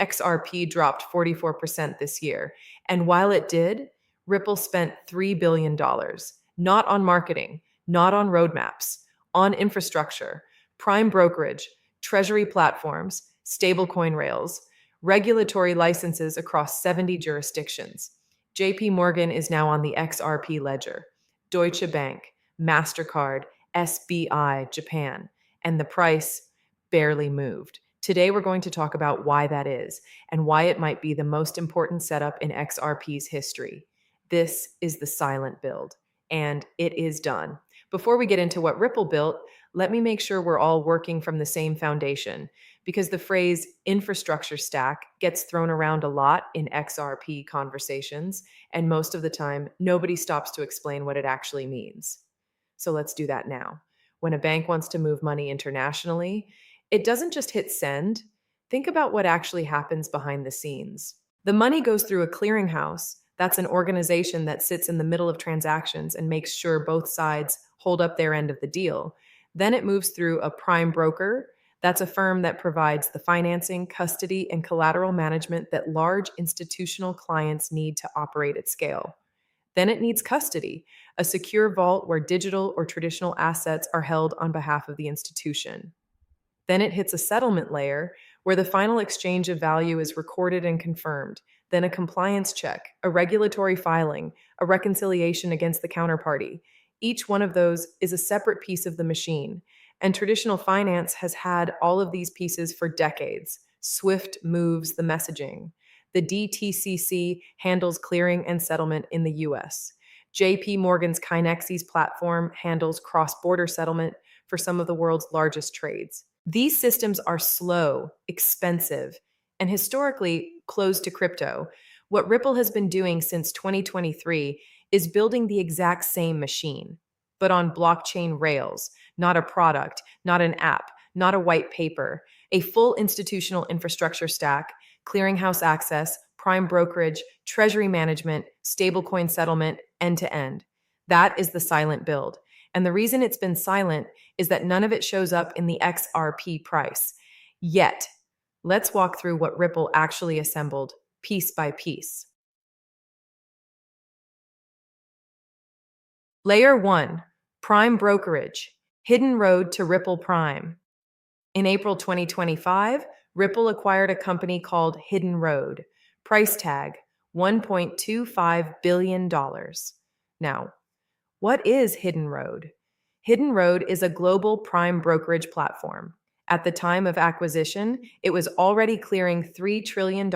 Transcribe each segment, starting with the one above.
XRP dropped 44% this year. And while it did, Ripple spent $3 billion, not on marketing, not on roadmaps, on infrastructure, prime brokerage, treasury platforms, stablecoin rails, regulatory licenses across 70 jurisdictions. JPMorgan is now on the XRP Ledger, Deutsche Bank, Mastercard, SBI Japan, and the price barely moved. Today, we're going to talk about why that is and why it might be the most important setup in XRP's history. This is the silent build, and it is done. Before we get into what Ripple built, let me make sure we're all working from the same foundation, because the phrase infrastructure stack gets thrown around a lot in XRP conversations, and most of the time, nobody stops to explain what it actually means. So let's do that now. When a bank wants to move money internationally, it doesn't just hit send. Think about what actually happens behind the scenes. The money goes through a clearinghouse. That's an organization that sits in the middle of transactions and makes sure both sides hold up their end of the deal. Then it moves through a prime broker. That's a firm that provides the financing, custody, and collateral management that large institutional clients need to operate at scale. Then it needs custody, a secure vault where digital or traditional assets are held on behalf of the institution. Then it hits a settlement layer where the final exchange of value is recorded and confirmed. Then a compliance check, a regulatory filing, a reconciliation against the counterparty. Each one of those is a separate piece of the machine. And traditional finance has had all of these pieces for decades. SWIFT moves the messaging. The DTCC handles clearing and settlement in the US. JPMorgan's Kinexys platform handles cross-border settlement for some of the world's largest trades. These systems are slow, expensive, and historically closed to crypto. What Ripple has been doing since 2023 is building the exact same machine, but on blockchain rails, not a product, not an app, not a white paper, a full institutional infrastructure stack, clearinghouse access, prime brokerage, treasury management, stablecoin settlement, end to end. That is the silent build. And the reason it's been silent is that none of it shows up in the XRP price. Yet, let's walk through what Ripple actually assembled, piece by piece. Layer 1, Prime Brokerage, hidden road to Ripple Prime. In April 2025, Ripple acquired a company called Hidden Road, price tag $1.25 billion. Now, what is Hidden Road? Hidden Road is a global prime brokerage platform. At the time of acquisition, it was already clearing $3 trillion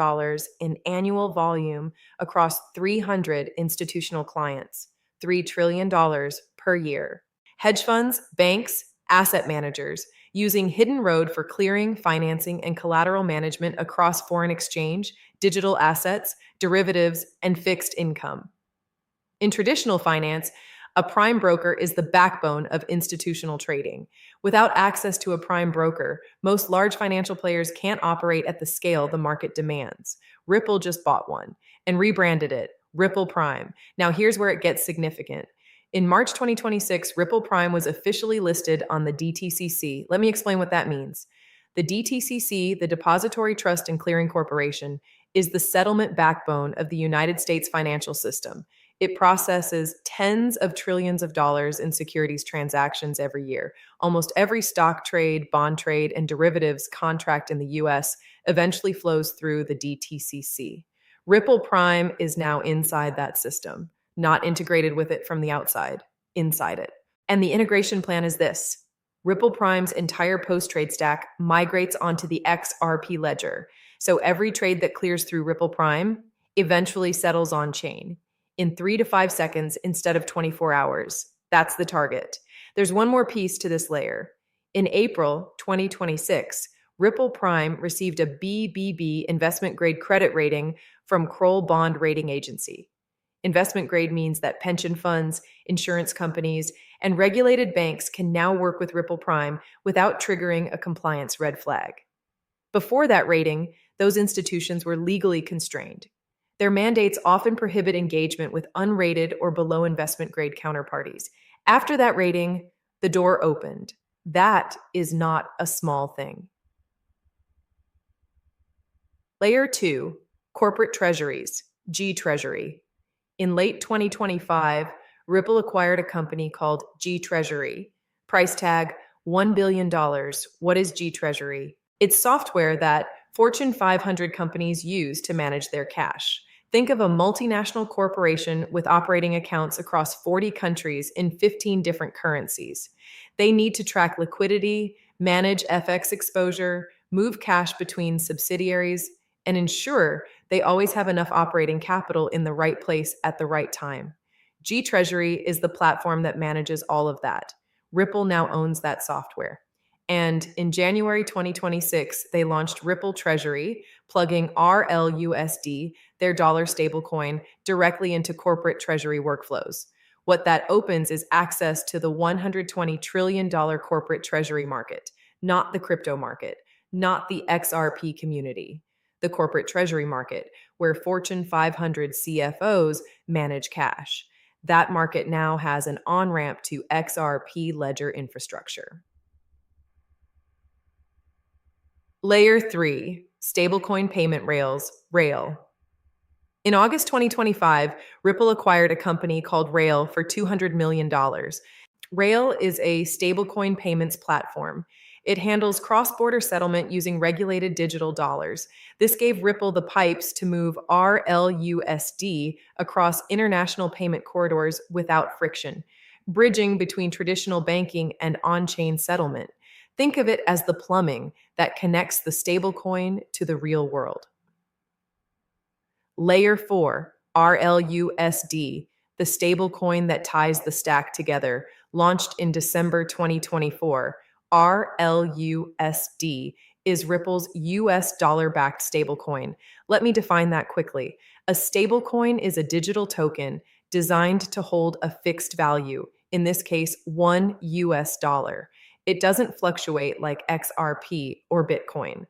in annual volume across 300 institutional clients, $3 trillion per year. Hedge funds, banks, asset managers using Hidden Road for clearing, financing, and collateral management across foreign exchange, digital assets, derivatives, and fixed income. In traditional finance, a prime broker is the backbone of institutional trading. Without access to a prime broker, most large financial players can't operate at the scale the market demands. Ripple just bought one and rebranded it Ripple Prime. Now here's where it gets significant. In March 2026, Ripple Prime was officially listed on the DTCC. Let me explain what that means. The DTCC, the Depository Trust and Clearing Corporation, is the settlement backbone of the United States financial system. It processes tens of trillions of dollars in securities transactions every year. Almost every stock trade, bond trade, and derivatives contract in the US eventually flows through the DTCC. Ripple Prime is now inside that system, not integrated with it from the outside, inside it. And the integration plan is this. Ripple Prime's entire post-trade stack migrates onto the XRP Ledger. So every trade that clears through Ripple Prime eventually settles on chain in 3 to 5 seconds instead of 24 hours. That's the target. There's one more piece to this layer. In April 2026, Ripple Prime received a BBB investment grade credit rating from Kroll Bond Rating Agency. Investment grade means that pension funds, insurance companies, and regulated banks can now work with Ripple Prime without triggering a compliance red flag. Before that rating, those institutions were legally constrained. Their mandates often prohibit engagement with unrated or below investment grade counterparties. After that rating, the door opened. That is not a small thing. Layer 2, Corporate Treasuries, GTreasury. In late 2025, Ripple acquired a company called GTreasury. Price tag $1 billion. What is GTreasury? It's software that Fortune 500 companies use to manage their cash. Think of a multinational corporation with operating accounts across 40 countries in 15 different currencies. They need to track liquidity, manage FX exposure, move cash between subsidiaries, and ensure they always have enough operating capital in the right place at the right time. GTreasury is the platform that manages all of that. Ripple now owns that software. And in January 2026, they launched Ripple Treasury, plugging RLUSD, their dollar stablecoin, directly into corporate treasury workflows. What that opens is access to the $120 trillion corporate treasury market, not the crypto market, not the XRP community, the corporate treasury market, where Fortune 500 CFOs manage cash. That market now has an on-ramp to XRP Ledger infrastructure. Layer 3, Stablecoin Payment Rails, Rail. In August 2025, Ripple acquired a company called Rail for $200 million. Rail is a stablecoin payments platform. It handles cross-border settlement using regulated digital dollars. This gave Ripple the pipes to move RLUSD across international payment corridors without friction, bridging between traditional banking and on-chain settlement. Think of it as the plumbing that connects the stablecoin to the real world. Layer 4, RLUSD, the stablecoin that ties the stack together, launched in December 2024. RLUSD is Ripple's US dollar-backed stablecoin. Let me define that quickly. A stablecoin is a digital token designed to hold a fixed value, in this case, $1. It doesn't fluctuate like XRP or Bitcoin.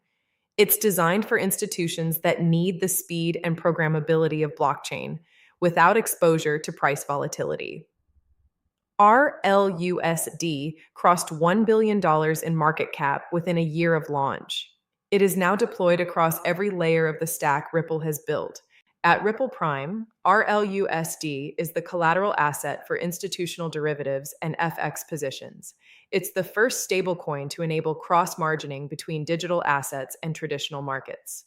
It's designed for institutions that need the speed and programmability of blockchain without exposure to price volatility. RLUSD crossed $1 billion in market cap within a year of launch. It is now deployed across every layer of the stack Ripple has built. At Ripple Prime, RLUSD is the collateral asset for institutional derivatives and FX positions. It's the first stablecoin to enable cross-margining between digital assets and traditional markets.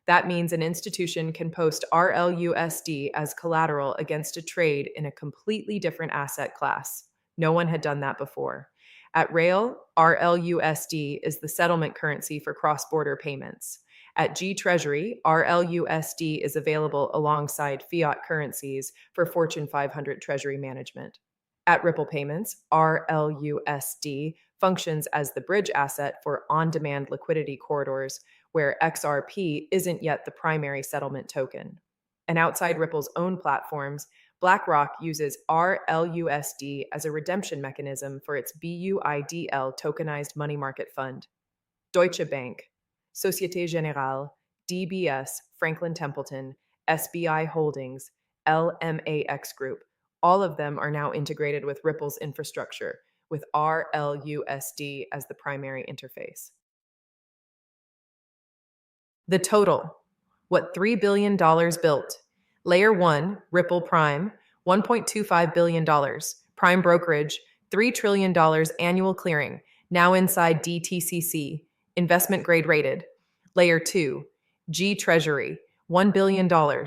That means an institution can post RLUSD as collateral against a trade in a completely different asset class. No one had done that before. At Rail, RLUSD is the settlement currency for cross-border payments. At GTreasury, RLUSD is available alongside fiat currencies for Fortune 500 treasury management. At Ripple Payments, RLUSD functions as the bridge asset for on-demand liquidity corridors where XRP isn't yet the primary settlement token. And outside Ripple's own platforms, BlackRock uses RLUSD as a redemption mechanism for its BUIDL tokenized money market fund. Deutsche Bank, Société Générale, DBS, Franklin Templeton, SBI Holdings, LMAX Group, all of them are now integrated with Ripple's infrastructure, with RLUSD as the primary interface. The total, what $3 billion built. Layer 1, Ripple Prime, $1.25 billion. Prime brokerage, $3 trillion annual clearing, now inside DTCC, investment grade rated. Layer 2, GTreasury, $1 billion.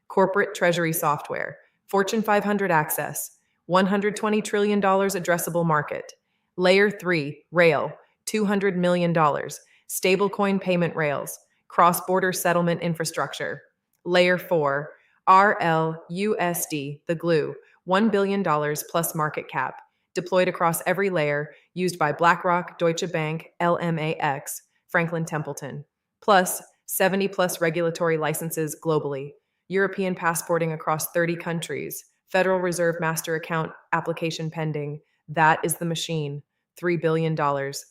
Corporate treasury software, Fortune 500 access, $120 trillion addressable market. Layer 3, Rail, $200 million. Stablecoin payment rails, cross-border settlement infrastructure. Layer 4, RLUSD, the glue, $1 billion plus market cap, deployed across every layer, used by BlackRock, Deutsche Bank, LMAX, Franklin Templeton, plus 70 plus regulatory licenses globally, European passporting across 30 countries, Federal Reserve master account application pending. That is the machine, $3 billion,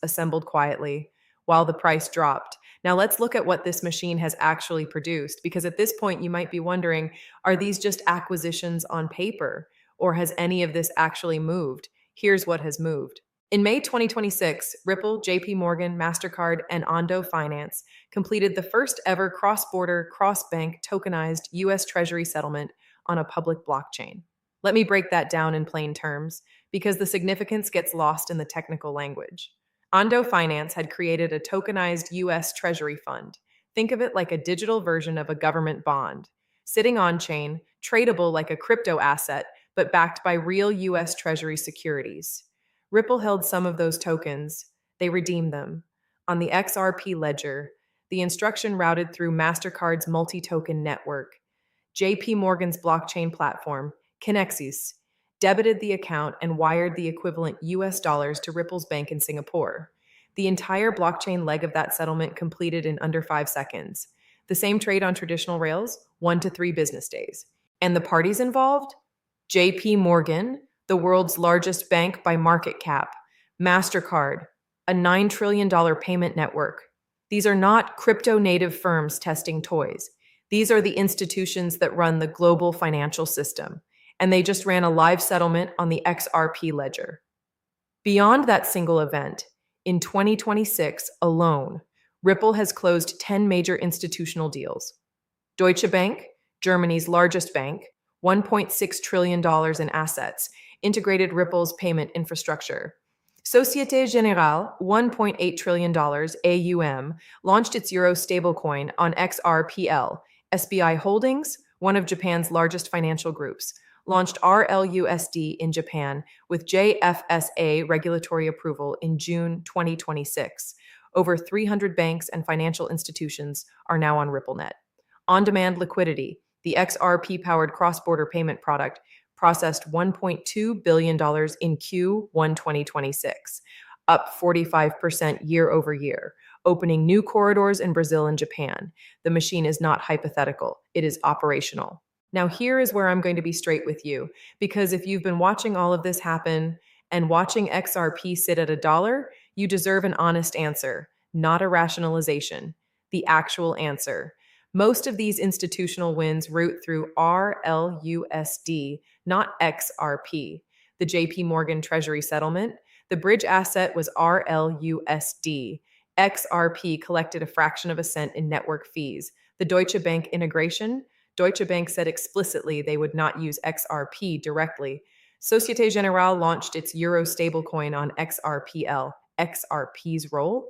assembled quietly, while the price dropped. Now let's look at what this machine has actually produced, because at this point you might be wondering, are these just acquisitions on paper, or has any of this actually moved? Here's what has moved. In May 2026, Ripple, JPMorgan, Mastercard, and Ondo Finance completed the first ever cross-border, cross-bank tokenized US Treasury settlement on a public blockchain. Let me break that down in plain terms, because the significance gets lost in the technical language. Ondo Finance had created a tokenized US Treasury fund. Think of it like a digital version of a government bond, sitting on chain, tradable like a crypto asset, but backed by real US Treasury securities. Ripple held some of those tokens. They redeemed them. On the XRP Ledger, the instruction routed through Mastercard's multi-token network. JP Morgan's blockchain platform, Kinexys, debited the account and wired the equivalent US dollars to Ripple's bank in Singapore. The entire blockchain leg of that settlement completed in under 5 seconds. The same trade on traditional rails, 1 to 3 business days. And the parties involved? JP Morgan, the world's largest bank by market cap, Mastercard, a $9 trillion payment network. These are not crypto-native firms testing toys. These are the institutions that run the global financial system, and they just ran a live settlement on the XRP Ledger. Beyond that single event, in 2026 alone, Ripple has closed 10 major institutional deals. Deutsche Bank, Germany's largest bank, $1.6 trillion in assets, integrated Ripple's payment infrastructure. Société Générale, $1.8 trillion AUM, launched its euro stablecoin on XRPL. SBI Holdings, one of Japan's largest financial groups, launched RLUSD in Japan with JFSA regulatory approval in June 2026. Over 300 banks and financial institutions are now on RippleNet. On-demand liquidity, the XRP-powered cross-border payment product, processed $1.2 billion in Q1 2026, up 45% year over year, opening new corridors in Brazil and Japan. The machine is not hypothetical, it is operational. Now, here is where I'm going to be straight with you, because if you've been watching all of this happen and watching XRP sit at $1, you deserve an honest answer, not a rationalization, the actual answer. Most of these institutional wins route through RLUSD, not XRP. The JPMorgan Treasury settlement, the bridge asset was RLUSD. XRP collected a fraction of a cent in network fees. The Deutsche Bank integration, Deutsche Bank said explicitly they would not use XRP directly. Société Générale launched its euro stablecoin on XRPL. XRP's role?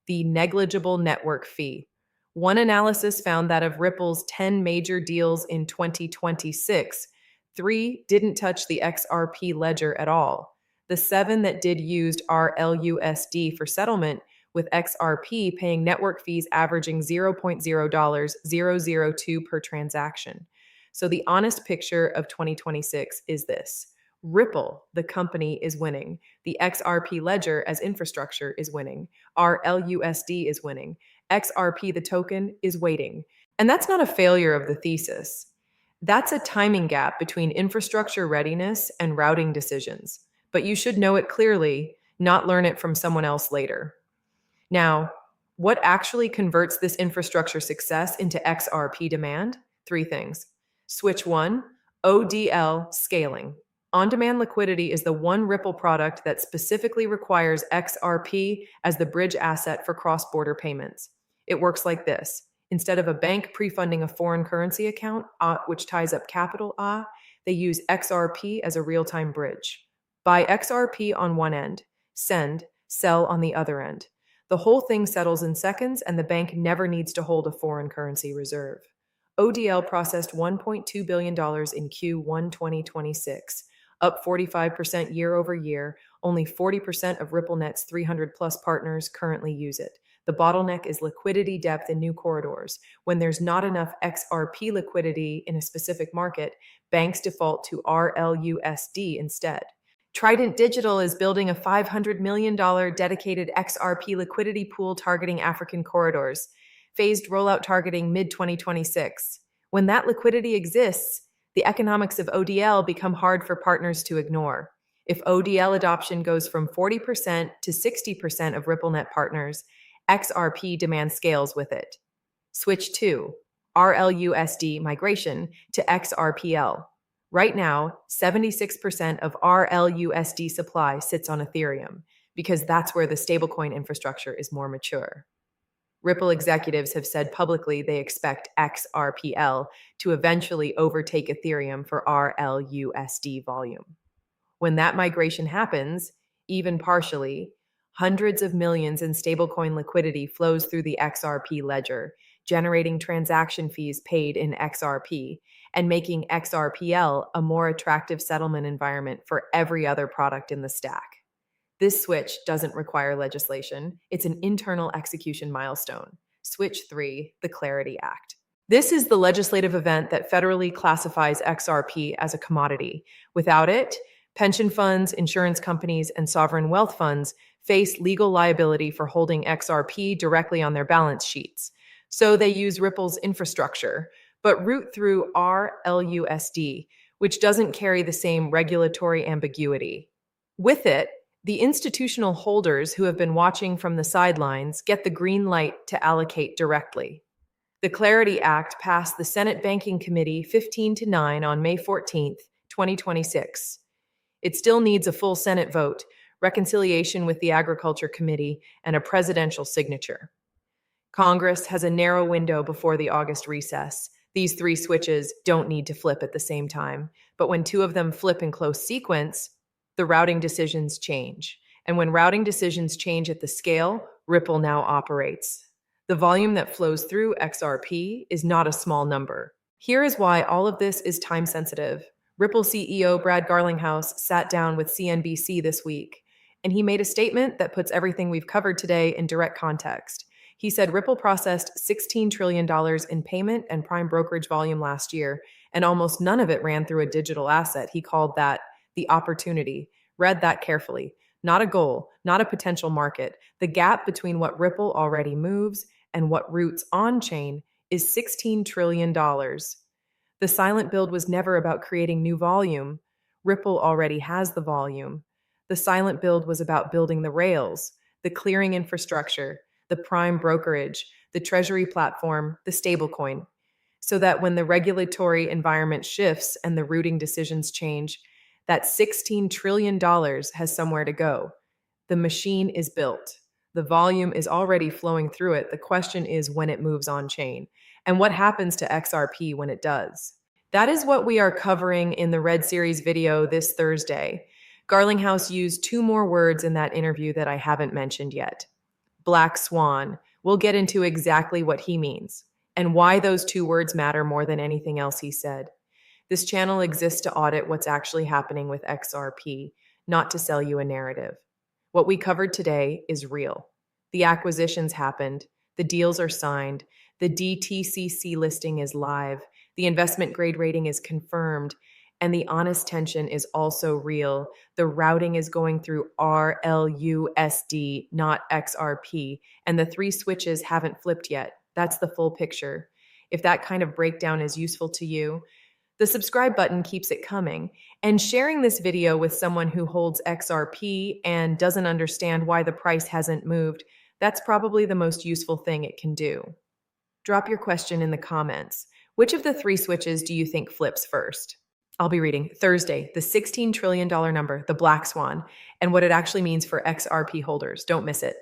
The negligible network fee. One analysis found that of Ripple's 10 major deals in 2026, 3 didn't touch the XRP ledger at all. The 7 that did used RLUSD for settlement, with XRP paying network fees averaging $0.00002 per transaction. So the honest picture of 2026 is this. Ripple, the company, is winning. The XRP ledger as infrastructure is winning. RLUSD is winning. XRP, the token, is waiting. And that's not a failure of the thesis. That's a timing gap between infrastructure readiness and routing decisions. But you should know it clearly, not learn it from someone else later. Now, what actually converts this infrastructure success into XRP demand? 3 things. Switch 1, ODL scaling. On-demand liquidity is the one Ripple product that specifically requires XRP as the bridge asset for cross-border payments. It works like this. Instead of a bank pre-funding a foreign currency account, which ties up capital, they use XRP as a real-time bridge. Buy XRP on one end, send, sell on the other end. The whole thing settles in seconds, and the bank never needs to hold a foreign currency reserve. ODL processed $1.2 billion in Q1 2026, up 45% year over year. Only 40% of RippleNet's 300-plus partners currently use it. The bottleneck is liquidity depth in new corridors. When there's not enough XRP liquidity in a specific market, banks default to RLUSD instead. Trident Digital is building a $500 million dedicated XRP liquidity pool targeting African corridors, phased rollout targeting mid-2026. When that liquidity exists, the economics of ODL become hard for partners to ignore. If ODL adoption goes from 40% to 60% of RippleNet partners, XRP demand scales with it. Switch 2, RLUSD migration to XRPL. Right now, 76% of RLUSD supply sits on Ethereum. because that's where the stablecoin infrastructure is more mature. Ripple executives have said publicly they expect XRPL to eventually overtake Ethereum for RLUSD volume. When that migration happens, even partially, hundreds of millions in stablecoin liquidity flows through the XRP ledger, generating transaction fees paid in XRP and making XRPL a more attractive settlement environment for every other product in the stack. This switch doesn't require legislation. It's an internal execution milestone. Switch 3, the Clarity Act. This is the legislative event that federally classifies XRP as a commodity. Without it, pension funds, insurance companies, and sovereign wealth funds face legal liability for holding XRP directly on their balance sheets. So they use Ripple's infrastructure, but route through RLUSD, which doesn't carry the same regulatory ambiguity. With it, the institutional holders who have been watching from the sidelines get the green light to allocate directly. The Clarity Act passed the Senate Banking Committee 15-9 on May 14, 2026. It still needs a full Senate vote, reconciliation with the Agriculture Committee, and a presidential signature. Congress has a narrow window before the August recess. These three switches don't need to flip at the same time, but when two of them flip in close sequence, the routing decisions change. And when routing decisions change at the scale, Ripple now operates. The volume that flows through XRP is not a small number. Here is why all of this is time sensitive. Ripple CEO Brad Garlinghouse sat down with CNBC this week, and he made a statement that puts everything we've covered today in direct context. He said Ripple processed $16 trillion in payment and prime brokerage volume last year, and almost none of it ran through a digital asset. He called that the opportunity. Read that carefully. Not a goal, not a potential market. The gap between what Ripple already moves and what routes on-chain is $16 trillion. The silent build was never about creating new volume. Ripple already has the volume. The silent build was about building the rails, the clearing infrastructure, the prime brokerage, the treasury platform, the stablecoin, so that when the regulatory environment shifts and the routing decisions change, that $16 trillion has somewhere to go. The machine is built. The volume is already flowing through it. The question is when it moves on chain, and what happens to XRP when it does. That is what we are covering in the Red Series video this Thursday. Garlinghouse used two more words in that interview that I haven't mentioned yet. Black swan. We'll get into exactly what he means and why those two words matter more than anything else he said. This channel exists to audit what's actually happening with XRP, not to sell you a narrative. What we covered today is real. The acquisitions happened, the deals are signed, the DTCC listing is live, the investment grade rating is confirmed, and the honest tension is also real. The routing is going through RLUSD, not XRP, and the three switches haven't flipped yet. That's the full picture. If that kind of breakdown is useful to you, the subscribe button keeps it coming, and sharing this video with someone who holds XRP and doesn't understand why the price hasn't moved, that's probably the most useful thing it can do. Drop your question in the comments. Which of the three switches do you think flips first? I'll be reading Thursday, the $16 trillion number, the black swan, and what it actually means for XRP holders. Don't miss it.